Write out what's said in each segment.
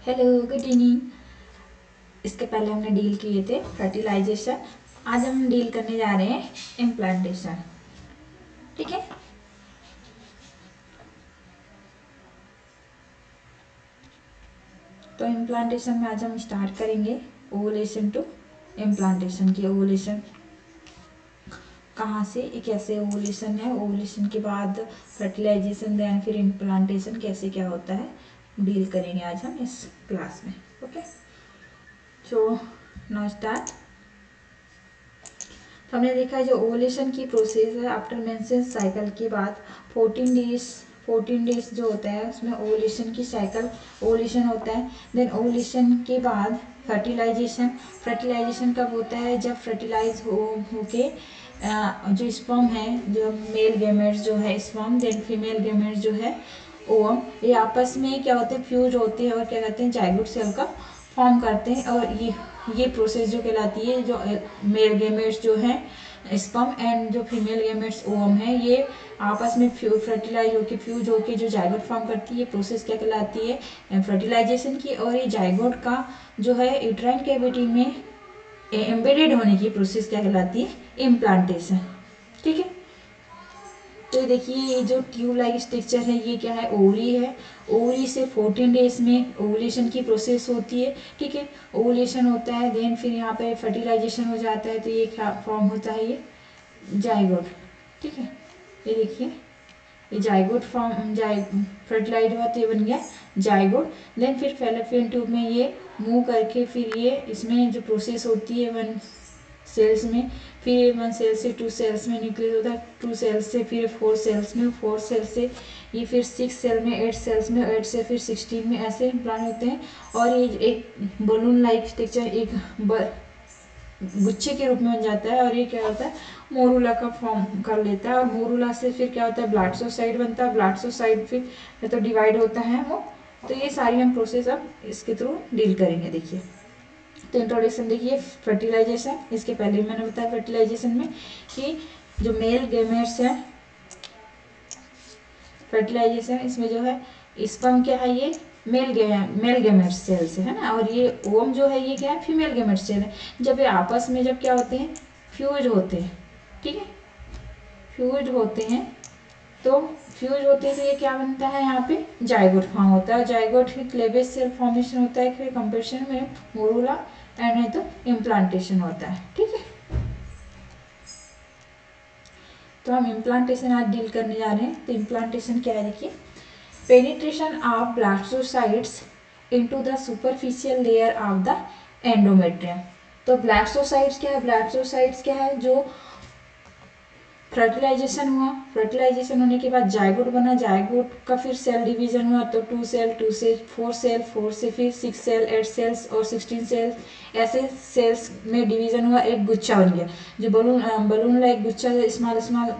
Hello, good evening. इसके पहले हमने डील किए थे फर्टिलाइजेशन। आज हम डील करने जा रहे हैं इम्प्लांटेशन। ठीक है। तो इम्प्लांटेशन में आज हम स्टार्ट करेंगे ओवुलेशन टू इम्प्लांटेशन की। ओवुलेशन कहाँ से, ये कैसे ओवुलेशन है, ओवुलेशन के बाद फर्टिलाइजेशन, देन फिर इम्प्लांटेशन कैसे क्या होता है, डील करेंगे आज हम इस क्लास में। Okay, so now start. तो हमने देखा है जो ओवुलेशन की प्रोसेस है आफ्टर मेंस्ट्रुअल साइकिल के बाद 14 डेज जो होता है उसमें ओवुलेशन की साइकिल, ओवुलेशन होता है। देन ओवुलेशन के बाद फर्टिलाइजेशन। फर्टिलाइजेशन कब होता है, जब फर्टिलाइज होके जो स्पर्म है, जो मेल गेमेट्स जो है स्पर्म, देन फीमेल गेमेट्स जो है ओवम, ये आपस में क्या होते हैं, फ्यूज होते हैं और क्या कहते हैं, जाइगोट सेल का फॉर्म करते हैं। और ये प्रोसेस जो कहलाती है, जो मेल गेमेट्स जो है स्पर्म एंड जो फीमेल गेमेट्स ओवम है, ये आपस में फर्टिलाइज होके फ्यूज होके जो जाइगोट फॉर्म करती है, ये प्रोसेस क्या कहलाती है, फर्टिलाइजेशन की। और ये जाइगोट का जो है यूट्राइन कैविटी में एम्बेडेड होने की प्रोसेस क्या कहलाती है, इम्प्लांटेशन। ठीक है। तो देखिए ये जो ट्यूब लाइक स्ट्रक्चर है ये क्या है, ओवरी है। ओवरी से 14 डेज में ओवुलेशन की प्रोसेस होती है। ठीक है, ओवुलेशन होता है, देन फिर यहाँ पे फर्टिलाइजेशन हो जाता है, तो ये क्या फॉर्म होता है, ये जाइगोट। ठीक है, ये देखिए ये जाइगोट फॉर्म, फर्टिलाइज हुआ तो ये बन गया जाइगोट। देन फिर फैलोपियन ट्यूब में ये मूव करके फिर ये इसमें जो प्रोसेस होती है वन सेल्स में, फिर 1 सेल से 2 सेल्स में न्यूक्लियस होता है, 2 सेल्स से फिर 4 सेल्स में, 4 सेल से ये फिर 6 सेल में, 8 सेल्स में, 8 से फिर 16 में, ऐसे प्लांट होते हैं। और ये एक बलून लाइक स्ट्रक्चर एक गुच्छे के रूप में बन जाता है। और ये क्या होता है, मोरूला का फॉर्म कर लेता है। और मोरूला से फिर क्या होता है, ब्लास्टोसाइड बनता है। ब्लास्टोसाइड फिर तो डिवाइड होता है वो। तो ये सारी हम प्रोसेस अब इसके थ्रू डील करेंगे। देखिए, तो इंट्रोडक्शन देखिए, फर्टिलाइजेशन। इसके पहले मैंने बताया फर्टिलाइजेशन में कि जो मेल गेमेट्स है, फर्टिलाइजेशन इसमें जो है स्पर्म क्या है, ये मेल गेमेट्स सेल से है ना, और ये ओवम जो है ये क्या है, फीमेल गेमेट्स सेल है। जब ये आपस में जब क्या होते हैं, फ्यूज होते हैं। ठीक है, फ्यूज होते हैं, तो फ्यूज होते हैं तो ये क्या बनता है, यहाँ पे जाइगोट फॉर्म होता है। जाइगोट फिर क्लेवेज सेल फॉर्मेशन होता है, फिर कंप्रेशन में मोरूला एंड है तो इम्प्लांटेशन होता है। ठीक है, तो हम इम्प्लांटेशन आज डील करने जा रहे हैं। तो इम्प्लांटेशन क्या है, देखिए, penetration of blastocysts into the superficial layer of the endometrium. तो ब्लास्टोसाइट्स क्या है, ब्लास्टोसाइट्स क्या है, जो फर्टिलाइजेशन हुआ, फर्टिलाइजेशन होने के बाद जाइगोट बना, जाइगोट का फिर सेल डिवीजन हुआ, तो 2 सेल, 2 से 4 सेल, 4 से फिर 6 सेल, 8 सेल्स और 16 सेल्स, ऐसे सेल्स में डिवीजन हुआ, एक गुच्छा बन गया। जो बलून लाइक गुच्छा स्मॉल स्मॉल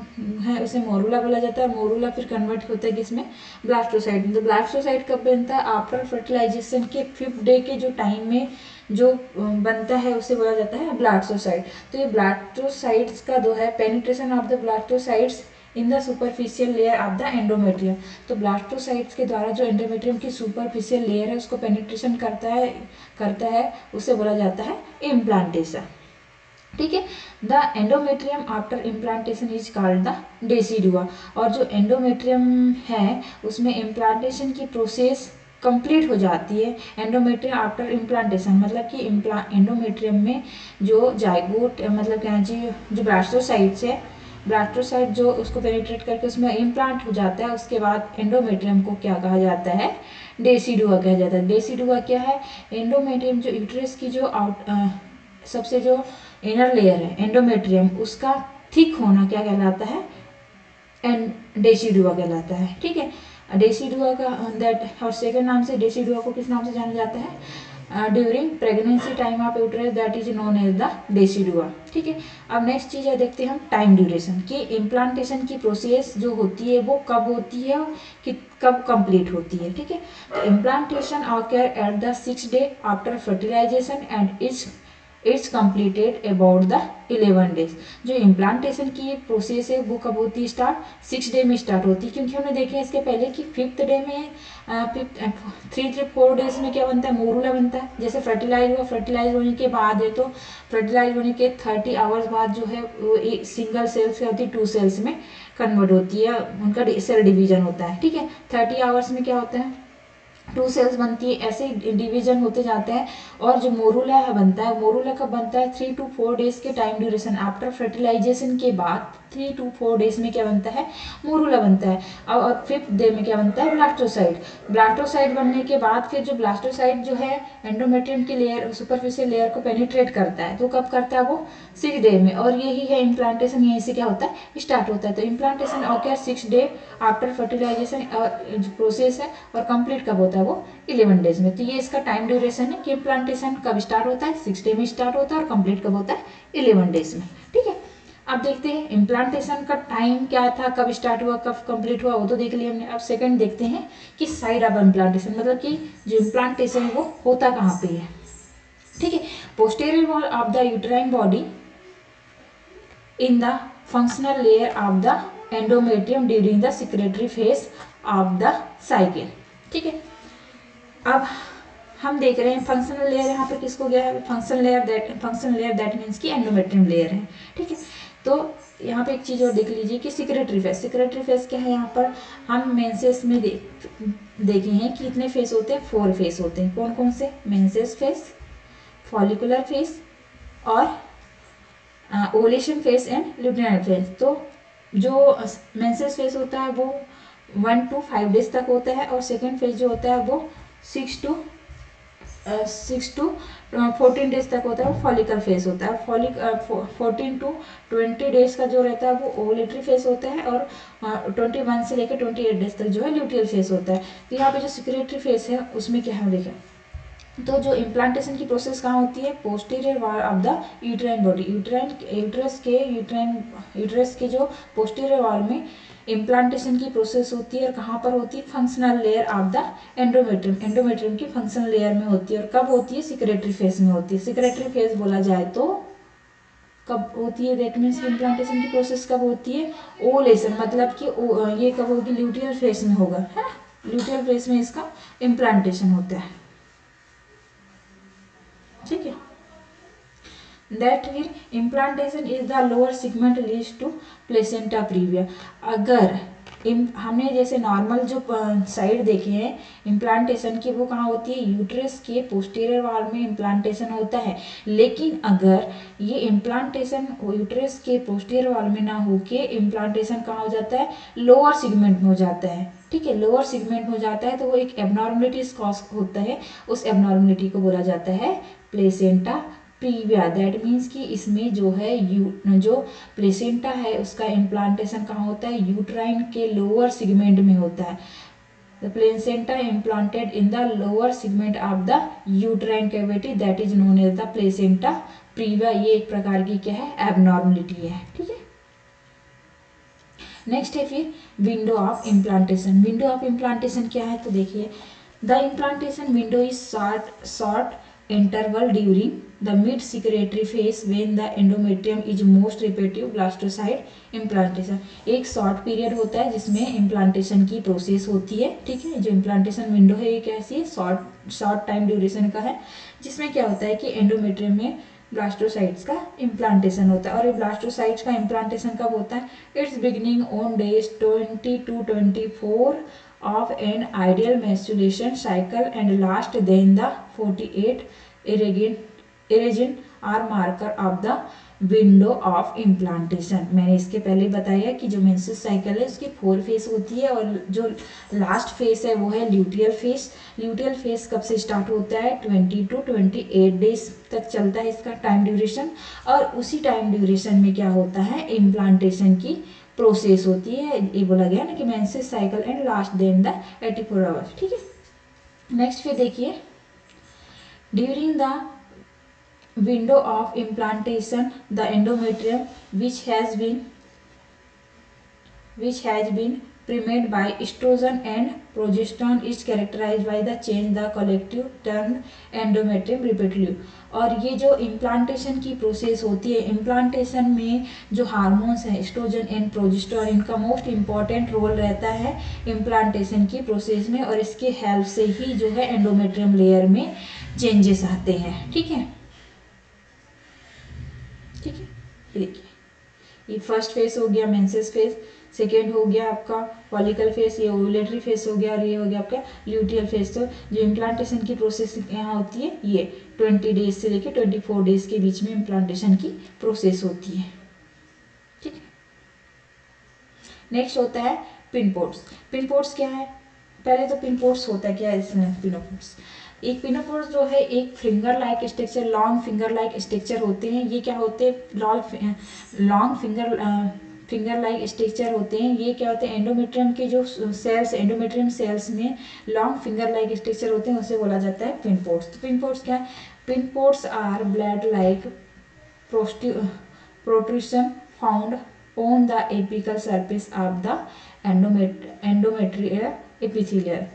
है उसे मोरूला बोला जाता है। मोरूला फिर कन्वर्ट होता है किसमें, ब्लास्टोसाइट। तो ब्लास्टोसाइट कब बनता है, आफ्टर फर्टिलाइजेशन के 5th डे के जो टाइम में जो बनता है उसे बोला जाता है ब्लास्टोसाइट। तो ये ब्लास्टोसाइट्स का जो है penetration of the blastocysts in the superficial layer of the endometrium. तो ब्लास्टोसाइट्स के द्वारा जो एंडोमेट्रियम की सुपरफिशियल लेयर है उसको पेनिट्रेशन करता है उसे बोला जाता है इम्प्लांटेशन। ठीक है, the endometrium after implantation is called the decidua. और जो एंडोमेट्रियम है उसमें इम्प्लांटेशन की प्रोसेस कंप्लीट हो जाती है एंडोमेट्रियम आफ्टर इम्प्लांटेशन। मतलब कि एंडोमेट्रियम में जो जाइगोट मतलब क्या जी, जो ब्लास्टोसाइट्स है, ब्लास्टोसाइट जो उसको पेनिट्रेट करके उसमें इम्प्लांट हो जाता है, उसके बाद एंडोमेट्रियम को क्या कहा जाता है, डेसिडुआ कहा जाता है। डेसिडुआ क्या है, एंडोमेट्रियम जो यूट्रस की जो सबसे जो इनर लेयर है एंडोमेट्रियम, उसका थिक होना क्या कहलाता है, एंड डेसिडुआ कहलाता है। ठीक है, डेसिडुआ का दैट और सेकंड नाम से डेसिडुआ को किस नाम से जाना जाता है, during pregnancy time of uterus that is known as the decidua. ठीक है, अब नेक्स्ट चीज है देखते हैं हम टाइम ड्यूरेशन की। इम्प्लांटेशन की प्रोसेस जो होती है वो कब होती है कि कब कंप्लीट होती है। ठीक है, तो implantation occur at the 6th day after fertilisation and is its completed about the 11 days. जो इम्प्लांटेशन की प्रोसेस है वो कब होती है स्टार्ट, 6 डे में स्टार्ट होती है, क्योंकि हमने देखे इसके पहले कि 5th डे में 3-4 डेज में क्या बनता है, मोरूला बनता है। जैसे फर्टिलाइज हुआ, फर्टिलाइज होने के बाद है तो फर्टिलाइज होने के 30 आवर्स बाद जो है वो सिंगल सेल्स क्या होती है 2 सेल्स में कन्वर्ट होती है, उनका सेल डिवीजन होता है। ठीक है, 30 आवर्स में क्या होता है 2 सेल्स बनती है, ऐसे डिवीजन होते जाते हैं। और जो मोरूला बनता है, मोरूला कब बनता है 3 to 4 डेज के टाइम ड्यूरेशन आफ्टर फर्टिलाइजेशन के बाद 3 to 4 डेज में क्या बनता है, मोरूला बनता है। और 5th डे में क्या बनता है, ब्लास्टोसाइट। ब्लास्टोसाइट बनने के बाद फिर जो ब्लास्टोसाइट जो है एंडोमेट्रियम की लेयर, सुपरफिशियल लेयर को पेनिट्रेट करता है, तो कब करता है वो 6 डे में। और यही है इम्प्लांटेशन, यहीं से क्या होता है स्टार्ट होता है। तो implantation occur 6 day after fertilisation process है, और कंप्लीट कब होता है वो 11 डेज में। तो ये इसका टाइम ड्यूरेशन है कि इम्प्लांटेशन कब स्टार्ट होता है, 6 डे में स्टार्ट होता है और कंप्लीट कब होता है 11 डेज में। ठीक है, अब देखते हैं इम्प्लांटेशन का टाइम क्या था, कब स्टार्ट हुआ कब कंप्लीट हुआ, वो तो देख लिया हमने। अब सेकंड देखते हैं कि साइड ऑफ इम्प्लांटेशन, मतलब कि जो इम्प्लांटेशन है वो होता कहाँ पे है। ठीक है, posterior wall of the uterine body in the functional layer of the endometrium during the secretary phase of the cycle. ठीक है, अब हम देख रहे हैं फंक्शनल लेयर यहाँ पे किसको गया है, फंक्शनल लेयर दैट मीन्स की एंडोमेट्रियम लेयर है। ठीक है, तो यहाँ पे एक चीज और देख लीजिए कि सिक्रेटरी फेस। सिक्रेटरी फेस क्या है, यहाँ पर हम मेंसेस में देखे हैं कि कितने फेस होते हैं, 4 फेस होते हैं। कौन कौन से, मेंसेस फेस, फॉलिकुलर फेस और ओवुलेशन फेस एंड ल्यूटिनाइल फेस। तो जो मेंसेस फेस होता है वो 1 to 5 डेज तक होता है, और सेकेंड फेज जो होता है वो 6 to 14 डेज तक होता है, वो फॉलिकल फेस होता है। 14 to 20 डेज का जो रहता है वो ओवुलेटरी फेस होता है, और 21 से लेकर 28 डेज तक जो है ल्यूटियल फेस होता है। तो यहाँ पे जो सिक्रेटरी फेस है उसमें क्या है देखें, तो जो इम्प्लांटेशन की प्रोसेस कहाँ होती है, posterior wall of the uterine body, uterus के जो पोस्टीरियर वॉल में इम्प्लांटेशन की प्रोसेस होती है। और कहाँ पर होती है, functional layer of the endometrium, endometrium की फंक्शनल लेयर में होती है। और कब होती है, सिक्रेटरी फेज में होती है। सिक्रेटरी फेज बोला जाए तो कब होती है, दैट मीन्स इम्प्लांटेशन की प्रोसेस कब होती है, ओवुलेशन, मतलब कि ये कब होगी, ल्यूटियल फेज में होगा, है ना, ल्यूटियल फेज में इसका इम्प्लांटेशन होता है। ठीक है, that mean implantation is the lower segment leads to placenta previa. अगर हमने जैसे नॉर्मल जो साइड देखे हैं इम्प्लांटेशन की, वो कहाँ होती है, यूट्रस के पोस्टीरियर वॉल में इम्प्लांटेशन होता है। लेकिन अगर ये इम्प्लांटेशन यूट्रस के पोस्टीरियर वॉल में ना होके इम्प्लांटेशन कहाँ हो जाता है, लोअर सेगमेंट में हो जाता है। ठीक है, लोअर सेगमेंट में हो जाता है तो वो एक एबनॉर्मलिटी कॉज होता है, उस एबनॉर्मलिटी को बोला जाता है प्लेसेंटा प्रीविया। दैट मीन्स कि इसमें जो है जो प्लेसेंटा है उसका इम्प्लांटेशन कहाँ होता है, यूट्राइन के लोअर सेगमेंट में होता है। The placenta implanted in the lower segment of the uterine cavity that is known as the placenta previa. ये एक प्रकार की क्या है, एबनॉर्मलिटी है। ठीक है, नेक्स्ट है फिर window of implantation. Window of implantation क्या है, तो देखिए the implantation window is short interval during the mid secretory phase when the endometrium is most repetitive blastocyte implantation। एक शॉर्ट पीरियड होता है जिसमें इम्प्लांटेशन की प्रोसेस होती है। ठीक है, जो इम्प्लांटेशन विंडो है ये कैसी है, शॉर्ट टाइम ड्यूरेशन का है, जिसमें क्या होता है कि एंडोमेट्रियम में ब्लास्टोसाइट्स का इम्प्लांटेशन होता है। और ये ब्लास्टोसाइट्स का इम्प्लांटेशन कब होता है, it's beginning on days 20 to 24 of an ideal menstruation cycle and last then the 48 erogen are marker of the window of implantation. मैंने इसके पहले बताया कि जो मेंस्ट्रुअल साइकिल है उसकी 4 फेस होती है, और जो लास्ट फेस है वो है ल्यूटियल फेस। ल्यूटियल फेस कब से स्टार्ट होता है, 20 to 28 डेज तक चलता है इसका टाइम ड्यूरेशन। और उसी टाइम ड्यूरेशन में क्या होता है, इम्प्लांटेशन की प्रोसेस होती है। ये बोला गया ना कि menstrual cycle and last then the 84 hours. ठीक है, नेक्स्ट फिर देखिए during the window of implantation the endometrium which has been primed by oestrogen and progesterone is characterised by the change the collective turn endometrium repeatedly. और ये जो implantation की process होती है, इम्प्लांटेशन में जो हार्मोन्स हैं एस्ट्रोजन एंड प्रोजेस्टेरॉन, इनका मोस्ट इम्पॉर्टेंट रोल रहता है इम्प्लांटेशन की प्रोसेस में, और इसके हेल्प से ही जो है एंडोमेट्रियम लेयर में चेंजेस आते हैं। ठीक है, ठीक है, देखिए ये फर्स्ट फेज हो गया मेंसेस फेज, सेकेंड हो गया आपका फॉलिकल फेज, ये ओव्यूलेटरी फेज हो गया, और ये हो गया आपका ल्यूटियल फेज। तो जो इम्प्लांटेशन की प्रोसेस यहाँ होती है ये 20 डेज से लेकर 24 डेज के बीच में इम्प्लांटेशन की प्रोसेस होती है। ठीक है, नेक्स्ट होता है पिनपोर्ट्स। पिनपोर्ट्स क्या है, पहले तो पिनपोर्ट्स होता है क्या है इसमें। पिनपोर्ट्स, एक पिनपोर्ट्स जो है एक finger like structure, long finger like structure होते हैं। ये क्या होते हैं, लॉन्ग फिंगर लाइक स्ट्रक्चर होते हैं। ये क्या होते हैं, एंडोमेट्रियम के जो सेल्स, एंडोमेट्रियम सेल्स में लॉन्ग फिंगर लाइक स्ट्रक्चर होते हैं, उसे बोला जाता है पिनपोर्ट्स। तो पिनपोर्ट्स क्या है, pinopodes are blade like protrusion found on the apical surface of the endometrial epithelium.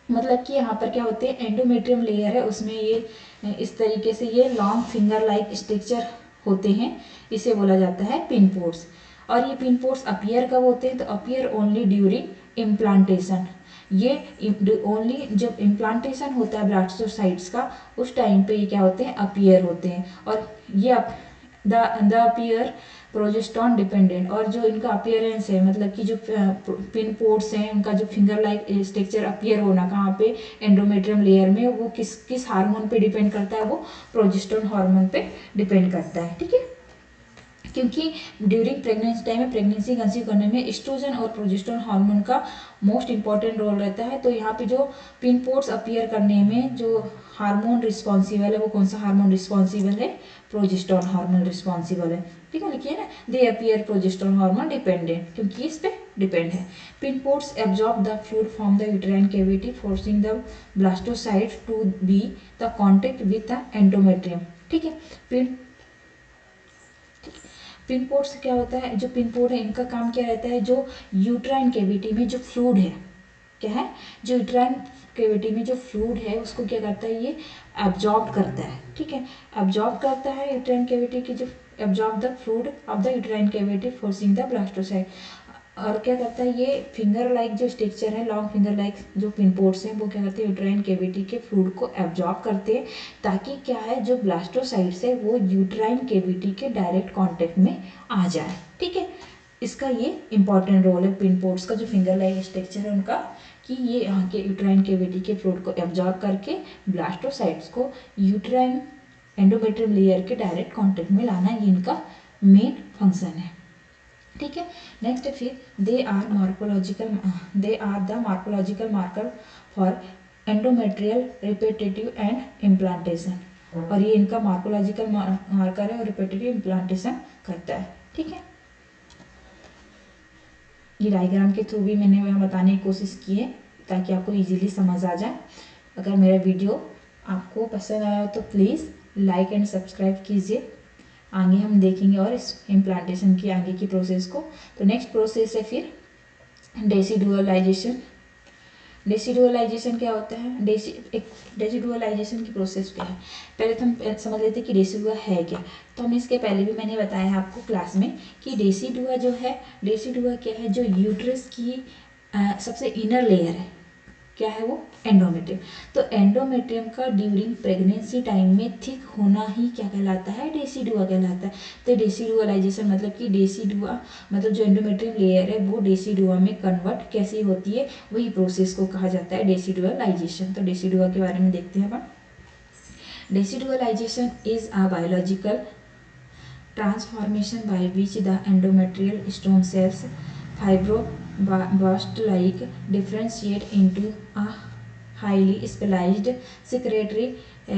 मतलब कि यहाँ पर क्या होते हैं, एंडोमेट्रियम लेयर है उसमें ये इस तरीके से ये लॉन्ग फिंगर लाइक स्ट्रक्चर होते हैं, इसे बोला जाता है पिनपोर्ट्स। और ये पिनपोर्ट्स अपीयर कब होते हैं, तो अपीयर ओनली ड्यूरिंग इम्प्लांटेशन। ये ओनली जब इम्प्लांटेशन होता है ब्लास्टोसाइट्स का, उस टाइम पे ये क्या होते हैं, अपीयर होते हैं। और ये द अपीयर प्रोजेस्टेरॉन डिपेंडेंट, और जो इनका अपीयरेंस है, मतलब कि जो पिनपोर्ट्स हैं उनका जो फिंगर लाइक स्ट्रक्चर अपीयर होना कहाँ पे, एंडोमेट्रियम लेयर में, वो किस हार्मोन पे डिपेंड करता है, वो प्रोजेस्टेरॉन हार्मोन पे डिपेंड करता है। ठीक है, क्योंकि ड्यूरिंग प्रेगनेंसी टाइम में प्रेगनेंसी कंसीव करने में एस्ट्रोजन और प्रोजेस्टेरॉन हार्मोन का मोस्ट इंपॉर्टेंट रोल रहता है। तो यहाँ पे जो पिनपोर्ट्स अपीयर करने में जो हार्मोन रिस्पॉन्सिबल है, वो कौन सा हार्मोन रिस्पॉन्सिबल है, प्रोजेस्टेरॉन हार्मोन रिस्पॉन्सिबल है। ठीक है, लिखिए ना, they appear progesterone hormone dependent, क्योंकि इस पे डिपेंड है। Pinopodes absorb the fluid from the uterine cavity forcing the blastocyst to be the contact with the endometrium. ठीक है, पिनपोर्ट्स क्या होता है, जो पिनपोर्ट है इनका काम क्या रहता है, जो यूट्राइन कैविटी में जो फ्लूइड है, क्या है, जो यूट्राइन कैविटी में जो फ्लूइड है उसको क्या करता है, ये एब्जॉर्ब करता है। ठीक है, एब्जॉर्ब करता है यूट्राइन कैविटी की, जो absorb the fluid of the uterine cavity forcing the blastocyst. और क्या करता है, ये फिंगर लाइक जो स्ट्रक्चर है, लॉन्ग फिंगर लाइक जो पिनपोर्ट्स हैं, वो क्या करते हैं, यूट्राइन कैविटी के फ्लूइड को एब्जॉर्ब करते हैं, ताकि क्या है, जो ब्लास्टोसाइट्स है वो यूट्राइन कैविटी के डायरेक्ट कांटेक्ट में आ जाए। ठीक है, इसका ये इंपॉर्टेंट रोल है पिनपोर्ट्स का, जो फिंगर लाइक स्ट्रक्चर है उनका, कि ये यहाँ के यूट्राइन कैविटी के फ्लूइड को एब्जॉर्ब करके ब्लास्टोसाइट्स को यूट्राइन एंडोमेट्रियम लेयर के डायरेक्ट कांटेक्ट में लाना, ये इनका मेन फंक्शन है। ठीक है, नेक्स्ट है फिर they are the morphological marker for endometrial repetitive and implantation. और ये इनका मार्कोलॉजिकल मार्कर है और रिपीटेटिव इम्प्लांटेशन करता है। ठीक है, ये डायग्राम के थ्रू भी मैंने वहाँ बताने की कोशिश की है ताकि आपको इजीली समझ आ जाए। अगर मेरा वीडियो आपको पसंद आया हो तो प्लीज़ लाइक एंड सब्सक्राइब कीजिए। आगे हम देखेंगे और इस इम्प्लांटेशन की आगे की प्रोसेस को। तो नेक्स्ट प्रोसेस है फिर डेसिडुअलाइजेशन। डेसिडुअलाइजेशन क्या होता है, डेसिडुअलाइजेशन की प्रोसेस क्या है, पहले तो हम समझ लेते हैं कि डेसिडुआ है क्या। तो हम इसके पहले भी मैंने बताया है आपको क्लास में कि डेसिडुआ जो है, डेसिडुआ क्या है, जो यूट्रस की सबसे इनर लेयर है, क्या है वो, एंडोमेट्रियम। तो एंडोमेट्रियम का ड्यूरिंग प्रेगनेंसी टाइम में थिक होना ही क्या कहलाता है, डेसिडुआ कहलाता है। तो डेसिडुअलाइजेशन मतलब कि डेसिडुआ मतलब जो एंडोमेट्रियम लेयर है वो डेसिडुआ में कन्वर्ट कैसी होती है, वही प्रोसेस को कहा जाता है डेसिडुअलाइजेशन। तो डेसिडुआ के बारे में देखते हैं अपन। Decidualization is a biological transformation by which the endometrial stone cells fibroblasts like differentiate into a highly specialized secretory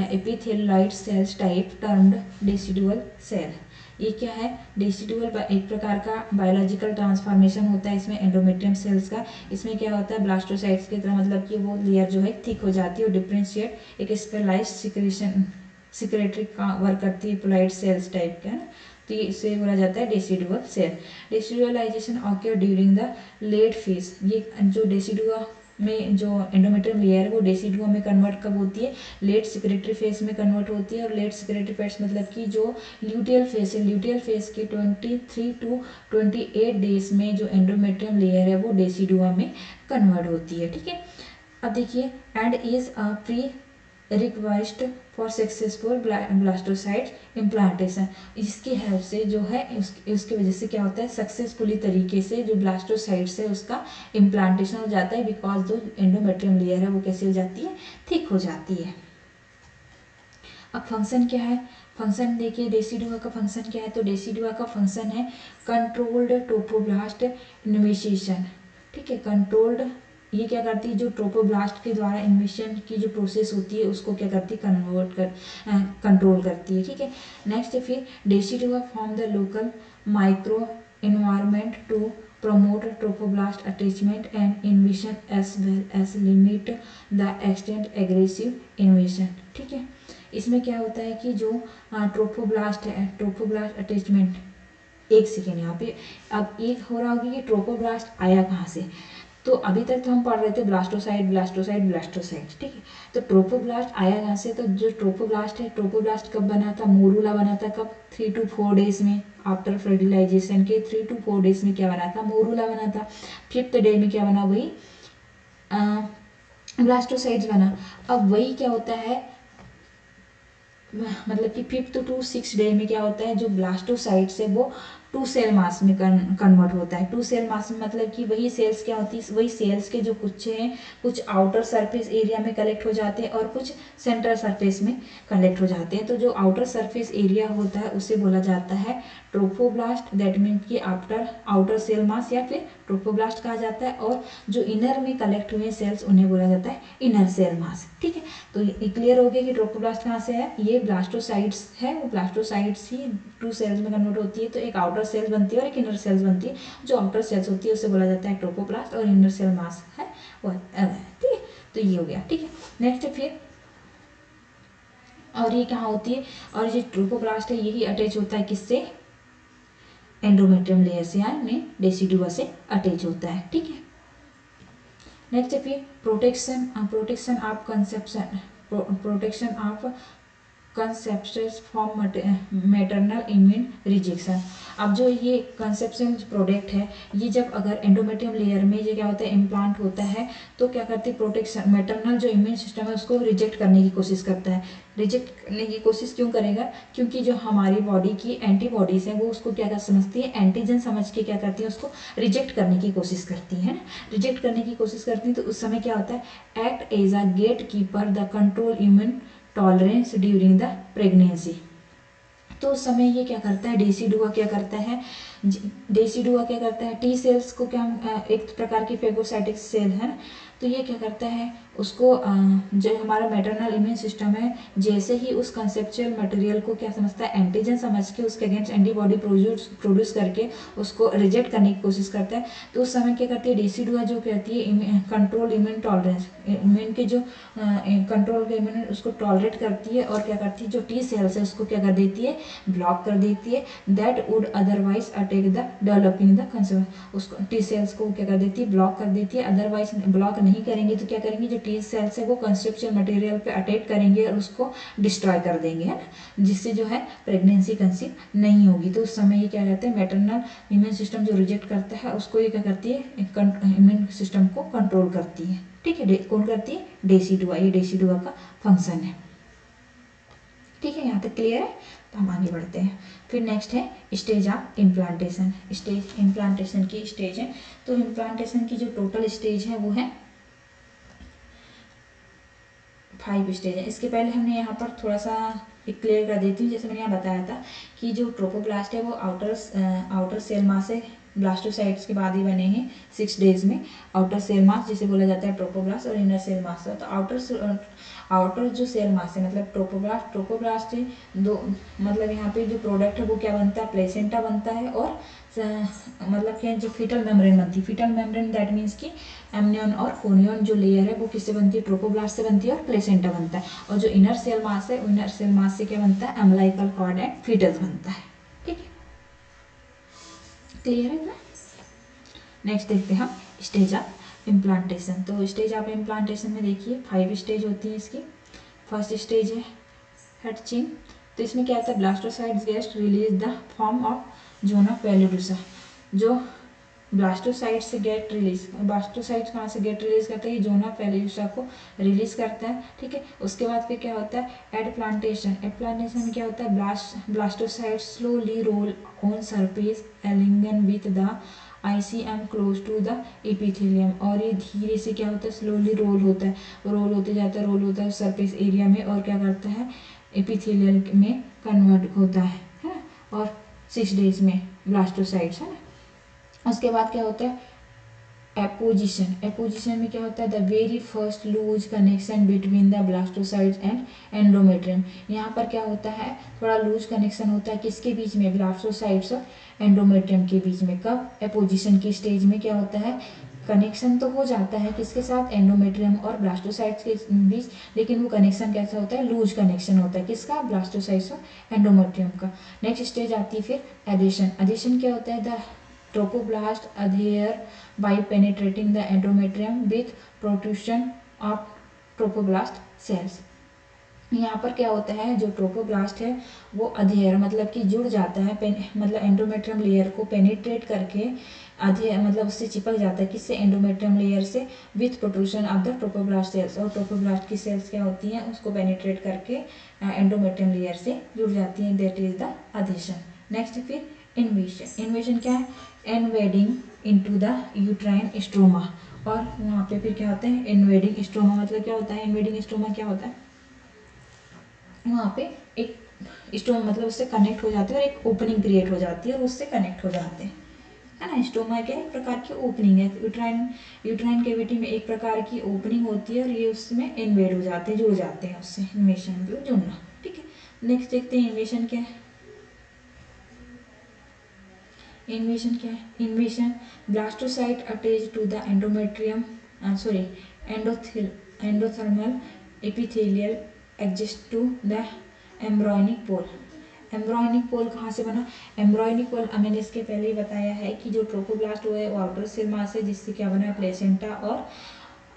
epithelioid cells type termed decidual cell। ये क्या है, डेसिडुअल एक प्रकार का बायोलॉजिकल ट्रांसफॉर्मेशन होता है इसमें एंडोमेट्रियम सेल्स का। इसमें क्या होता है, ब्लास्टोसाइट्स की तरह, मतलब कि वो लेयर जो है थिक हो जाती है और डिफरेंशिएट एक स्पेशलाइज्ड सिक्रेटरी का वर्क करती है, एपिथेलियोइड सेल्स टाइप का है। तो तो इसे बोला जाता है decidual cell. Decidualization occur during the late phase. ये जो डेसिडुआ में जो एंडोमेट्रियम लेयर है वो डेसिडुआ में कन्वर्ट कब होती है, लेट सेक्रेटरी फेज में कन्वर्ट होती है। और लेट सेक्रेटरी फेज मतलब कि जो ल्यूटियल फेज है, ल्यूटियल फेज के 23 to 28 डेज में जो एंडोमेट्रियम लेयर है वो डेसिडुआ में कन्वर्ट होती है। ठीक है, अब देखिए and is a prerequisite for successful blastocyst implantation. इसकी हेल्प से जो है उसकी वजह से क्या होता है, सक्सेसफुली तरीके से जो ब्लास्टोसाइट्स है उसका इम्प्लांटेशन हो जाता है, बिकॉज जो एंडोमेट्रियम लेयर है वो कैसे हो जाती है, थिक हो जाती है। अब फंक्शन क्या है, फंक्शन देखिए डेसिडुआ का फंक्शन क्या है, तो डेसिडुआ का फंक्शन है कंट्रोल्ड ट्रोपोब्लास्ट इन्वेशिएशन। ठीक है, कंट्रोल्ड, ये क्या करती है, जो ट्रोपोब्लास्ट के द्वारा इन्वेशन की जो प्रोसेस होती है उसको क्या करती है, कंट्रोल करती है। ठीक है, नेक्स्ट फिर decidua form the local micro environment to promote trophoblast attachment and invasion as well as limit the extent aggressive invasion। ठीक है, इसमें क्या होता है कि जो ट्रोफोब्लास्ट है, ट्रोफोब्लास्ट अटैचमेंट, एक सेकेंड यहाँ पे अब एक हो रहा होगी कि ट्रोफोब्लास्ट आया कहाँ से। तो अभी तक तो हम पढ़ रहे थे ब्लास्टोसाइट ब्लास्टोसाइट ब्लास्टोसाइट। ठीक है, तो ट्रोफोब्लास्ट आया कहाँ से, तो जो ट्रोफोब्लास्ट है, ट्रोफोब्लास्ट कब बना था, मोरूला बना था कब, 3 to 4 डेज में आफ्टर फर्टिलाइजेशन के 3 to 4 डेज में क्या बना था, मोरूला बना था। 5th डे में क्या बना, वही ब्लास्टोसाइट्स बना। अब वही क्या होता है, मतलब कि 5th to 6th डे में क्या होता है, जो ब्लास्टोसाइट्स है वो 2 सेल मास में कन्वर्ट होता है। 2 सेल मास में मतलब कि वही सेल्स क्या होती है, वही सेल्स के जो कुछ हैं, कुछ आउटर सरफेस एरिया में कलेक्ट हो जाते हैं और कुछ सेंट्रल सरफेस में कलेक्ट हो जाते हैं। तो जो आउटर सरफेस एरिया होता है उसे बोला जाता है ट्रोफोब्लास्ट, दैट मीन कि आफ्टर आउटर सेल मास या फिर ट्रोफोब्लास्ट कहा जाता है। और जो इनर में कलेक्ट हुए सेल्स उन्हें बोला जाता है इनर सेल मास। ठीक है, तो ये क्लियर हो गया कि ट्रोफोब्लास्ट कहाँ से है, ये ब्लास्टोसाइट्स है, वो ब्लास्टोसाइट्स ही 2 सेल्स में कन्वर्ट होती है। तो एक आउटर सेल्स बनती है और एक इनर सेल्स बनती है। जो आउटर सेल्स होती है उसे बोला जाता है ट्रोफोब्लास्ट और इनर सेल मास है वो। ठीक है, तो ये हो गया। ठीक है, नेक्स्ट फिर, और ये कहाँ होती है, और ये ट्रोफोब्लास्ट है यही अटैच होता है किससे, एंडोमेट्रियम लेयर से, यानी डेसिडुआ से अटैच होता है। ठीक है, नेक्स्ट फिर protection, protection of conception, protection of conceptions from maternal immune rejection. अब जो ये कंसेप्शन प्रोडक्ट है, ये जब अगर एंडोमेट्रियम लेयर में ये क्या होता है, इम्प्लांट होता है, तो क्या करती है, प्रोटेक्शन, मैटरनल जो इम्यून सिस्टम है उसको रिजेक्ट करने की कोशिश करता है। रिजेक्ट करने की कोशिश क्यों करेगा, क्योंकि जो हमारी बॉडी की एंटीबॉडीज हैं वो उसको क्या कर समझती है, एंटीजन समझ के क्या करती है, उसको रिजेक्ट करने की कोशिश करती है ना। रिजेक्ट करने की कोशिश करती है तो उस समय क्या होता है, act as a gate keeper the control immune tolerance during the pregnancy. तो उस समय ये क्या करता है, डेसिडुआ क्या करता है, डेसिडुआ क्या करता है, टी सेल्स को क्या, एक प्रकार की फेगोसाइटिक सेल है, तो ये क्या करता है, उसको जो हमारा मैटरनल इम्यून सिस्टम है जैसे ही उस कंसेप्चुअल मटेरियल को क्या समझता है, एंटीजन समझ के उसके अगेंस्ट एंटीबॉडी प्रोड्यूस करके उसको रिजेक्ट करने की कोशिश करता है। तो उस समय क्या करती है, डेसिडुआ जो कहती है कंट्रोल इम्यून टॉलरेंस, इम्यून के जो कंट्रोल के इम्यून उसको टॉलरेट करती है, और क्या करती है, जो टी सेल्स है उसको क्या कर देती है, ब्लॉक कर देती है, that would otherwise attack the developing the concept. उसको टी सेल्स को क्या कर देती है, ब्लॉक कर देती है। अदरवाइज ब्लॉक नहीं करेंगे तो क्या करेंगे, जो टी सेल्स है वो कंसेप्चुअल मटेरियल पे अटैक करेंगे और उसको डिस्ट्रॉय कर देंगे, है ना, जिससे जो है प्रेगनेंसी कंसीव नहीं होगी। तो उस समय ये क्या कहते हैं, मैटरनल इम्यून सिस्टम जो रिजेक्ट करता है उसको ये क्या करती है, इम्यून सिस्टम को कंट्रोल करती है। ठीक है, कौन करती है, डेसिडुआ, ये डेसिडुआ का फंक्शन है। ठीक है, यहाँ तक क्लियर है, तो हम आगे बढ़ते हैं। फिर नेक्स्ट है stage of implantation. Stage, implantation की स्टेज है, तो इम्प्लांटेशन की जो टोटल स्टेज है वो है 5 स्टेज है। इसके पहले हमने यहाँ पर थोड़ा सा क्लियर कर देती हूँ, जैसे मैंने यहाँ बताया था कि जो ट्रोपोब्लास्ट है वो आउटर सेल मास है, ब्लास्टोसाइट्स के बाद ही बने हैं 6 डेज में। आउटर सेल मास जिसे बोला जाता है ट्रोपोब्लास्ट, और इनर सेल मास है। तो आउटर जो सेल मास है मतलब ट्रोपोब्लास्ट दो, मतलब यहाँ पे जो प्रोडक्ट है वो क्या बनता है, प्लेसेंटा बनता है, और मतलब क्या जो फीटल मेम्ब्रेन बनती है, फीटल मेम्ब्रेन दैट मीन्स कि एमनियन और फोनियन जो लेयर है वो किससे बनती है, ट्रोपोब्लास्ट से बनती है, और प्लेसेंटा बनता है। और जो इनर सेल मास है, इनर सेल मास से क्या बनता है, अम्बिलिकल कॉर्ड एंड फीटस बनता है। ठीक है, क्लियर है ना। नेक्स्ट देखते हैं हम स्टेज ऑफ इम्प्लांटेशन। तो स्टेज ऑफ इम्प्लांटेशन में देखिए 5 स्टेज होती है इसकी। फर्स्ट स्टेज है हैचिंग। तो इसमें क्या होता है, blastocysts get release the form of zona pellucida. जो ब्लास्टोसाइट से गेट रिलीज, ब्लास्टोसाइट कहाँ से गेट रिलीज करता है, ये जोना पैलिडोसा को रिलीज करता है, ठीक है। उसके बाद फिर क्या होता है एड प्लांटेशन। एड प्लांटेशन में क्या होता है, blastocyst slowly roll on surface aligning with the ICM close to the epithelium. और ये धीरे से क्या होता है, स्लोली रोल होता है, रोल होते जाता है, रोल होता है सरफेस एरिया में, और क्या करता है एपिथेलियल में कन्वर्ट होता है ना। और 6 डेज में ब्लास्टोसाइट्स है ना। उसके बाद क्या होता है एपोजिशन। एपोजिशन में क्या होता है, the very first loose connection between the blastocysts and endometrium. यहाँ पर क्या होता है, थोड़ा लूज कनेक्शन होता है किसके बीच में, ब्लास्टोसाइट्स और एंडोमेट्रियम के बीच में। कब, एपोजिशन की स्टेज में क्या होता है, कनेक्शन तो हो जाता है किसके साथ, एंडोमेट्रियम और ब्लास्टोसाइट्स के बीच, लेकिन वो कनेक्शन कैसा होता है, लूज कनेक्शन होता है किसका, ब्लास्टोसाइट्स और एंडोमेट्रियम का। नेक्स्ट स्टेज आती है फिर एडिशन। एडिशन क्या होता है, the trophoblast adhere by penetrating the endometrium with protrusion of trophoblast cells। यहाँ पर क्या होता है, जो ट्रोपोब्लास्ट है वो अधेयर मतलब कि जुड़ जाता है, मतलब एंडोमेट्रियम लेयर को पेनिट्रेट करके अधेयर मतलब उससे चिपक जाता है किससे, एंडोमेट्रियम लेयर से, with protrusion of the trophoblast cells. और ट्रोपोब्लास्ट की सेल्स क्या होती हैं, उसको पेनिट्रेट करके एंडोमेट्रियम लेयर से जुड़ जाती हैं, दैट इज द अधेशन। नेक्स्ट फिर इन्वेशन। इन्वेशन क्या है, invading into the uterine stroma. और वहाँ पे फिर क्या होता है, इन्वेडिंग स्ट्रोमा मतलब क्या होता है, इन्वेडिंग स्ट्रोमा क्या होता है, वहाँ पे एक स्टोमा मतलब उससे कनेक्ट हो जाते हैं और एक ओपनिंग क्रिएट हो जाती है और उससे कनेक्ट हो जाते हैं, है ना। स्टोमा क्या एक प्रकार की ओपनिंग है, यूट्राइन कैविटी में एक प्रकार की ओपनिंग होती है और ये उसमें इन्वेड हो जाते हैं, जुड़ जाते हैं उससे। इन्वेशन मतलब जुड़ना, ठीक है। नेक्स्ट देखते हैं इन्वेशन क्या है। इन्वेशन क्या है, invasion blastocyst attach to the endometrium endothermal epithelial adjust to the embryonic pole. Embryonic pole कहाँ से बना, एम्ब्रॉयनिक पोल मैंने इसके पहले ही बताया है कि जो ट्रोफोब्लास्ट हुआ है वो आउटर सेल मास है, जिससे क्या बना है प्लेसेंटा और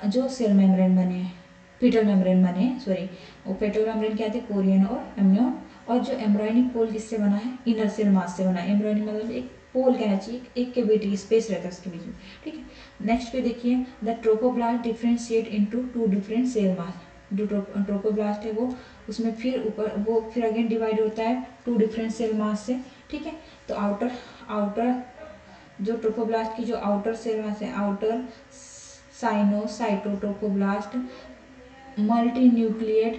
जो सेल मेम्ब्रेन बने हैं, फीटल मेम्ब्रेन बने हैं, सॉरी वो फीटल मेम्ब्रेन क्या थे, कोरियन और एम्नियन। और जो एम्ब्रॉयनिक पोल किससे बना है, इनर सेल मास से बना है। एम्ब्रॉयनिक मतलब एक पोल कहना चाहिए, एक कैविटी स्पेस रहता है उसके बीच में, ठीक है। नेक्स्ट पे देखिए the trophoblast differentiate into 2 different cell mass. जो ट्रोफोब्लास्ट है वो उसमें फिर ऊपर वो फिर अगेन डिवाइड होता है 2 डिफरेंट सेल मास से, ठीक है। तो आउटर जो ट्रोफोब्लास्ट की जो आउटर सेल मास है, आउटर साइनोसाइटोट्रोफोब्लास्ट मल्टी न्यूक्लिएट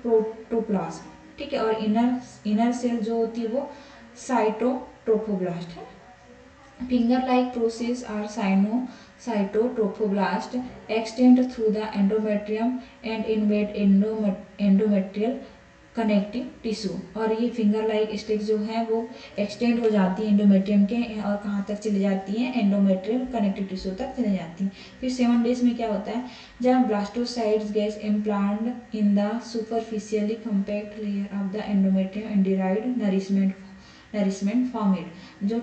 प्रोटोप्लास्ट, ठीक है। और इनर सेल जो होती है वो साइटोट्रोफोब्लास्ट है। Finger like process are cytotrophoblast extend through the endometrium and invade endometrial connective tissue. और ये फिंगर लाइक स्टेज जो है वो एक्सटेंड हो जाती है एंडोमेट्रियम के, और कहाँ तक चली जाती है, एंडोमेट्रियल कनेक्टिव टिश्यू तक चली जाती है। फिर 7 डेज में क्या होता है, जब blastocysts gets implant in the superficially compact layer of the endometrium and derived nourishment from it. जो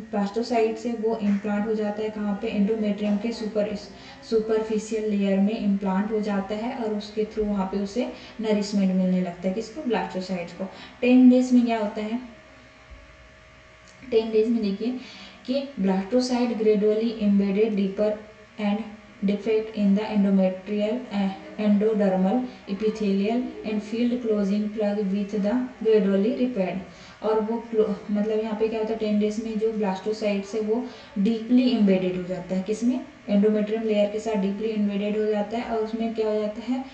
ब्लास्टोसाइट से वो इम्प्लांट हो जाता है कहाँ पे, एंडोमेट्रियम के सुपरफिशियल लेयर में इम्प्लांट हो जाता है, और उसके थ्रू वहाँ पे उसे नरिशमेंट मिलने लगता है, किसको, ब्लास्टोसाइट्स को। 10 डेज में क्या होता है, 10 डेज में देखिए कि blastocyst gradually embedded deeper and defect in the endodermal epithelial and filled closing plug with the gradually repaired। और वो मतलब यहाँ पे क्या होता है 10 डेज में जो ब्लास्टोसाइट्स है वो डीपली एम्बेडेड हो जाता है, किसमें, एंडोमेट्रियम लेयर के साथ डीपली एम्बेडेड हो जाता है। और उसमें क्या हो जाता है,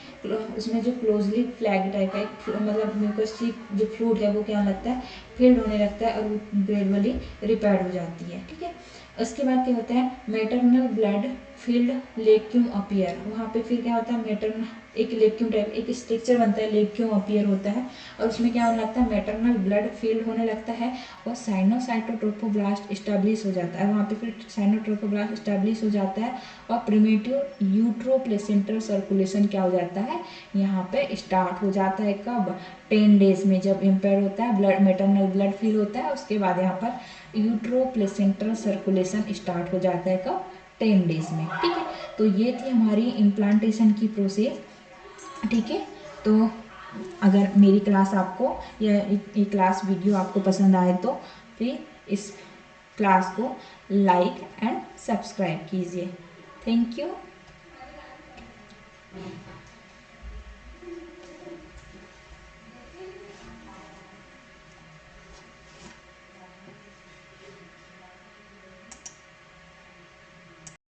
उसमें जो क्लोजली फ्लैग टाइप का मतलब म्यूकस जो फ्लूइड है वो क्या लगता है, फिल्ड होने लगता है और वो ग्रेजुअली रिपेयर्ड हो जाती है, ठीक है। उसके बाद क्या होता है, मैटरनल ब्लड फील्ड लेक्यूम अपीयर, वहाँ पे फिर क्या होता है मैटरनल, एक लेक्यूम टाइप एक स्ट्रक्चर बनता है, लेक्यूम अपीयर होता है, और उसमें क्या होने लगता है मैटरनल ब्लड फील्ड होने लगता है, और साइनोसाइटोट्रोफोब्लास्ट इस्टेब्लिश हो जाता है, वहाँ पे फिर साइनोट्रोफोब्लास्ट इस्टेब्लिश हो जाता है, और प्रिमिटिव यूट्रोप्लेसेंटल सर्कुलेशन क्या हो जाता है यहाँ पे स्टार्ट हो जाता है। कब? 10 डेज में, जब इम्पेयर होता है ब्लड, मैटरनल ब्लड फील होता है, उसके बाद यहाँ पर यूट्रोप्लेसेंटल सर्कुलेशन स्टार्ट हो जाता है। कब? 10 डेज में। ठीक है, तो ये थी हमारी इम्प्लांटेशन की प्रोसेस। ठीक है, तो अगर मेरी क्लास आपको या ये क्लास वीडियो आपको पसंद आए तो फिर इस क्लास को लाइक एंड सब्सक्राइब कीजिए। Thank you.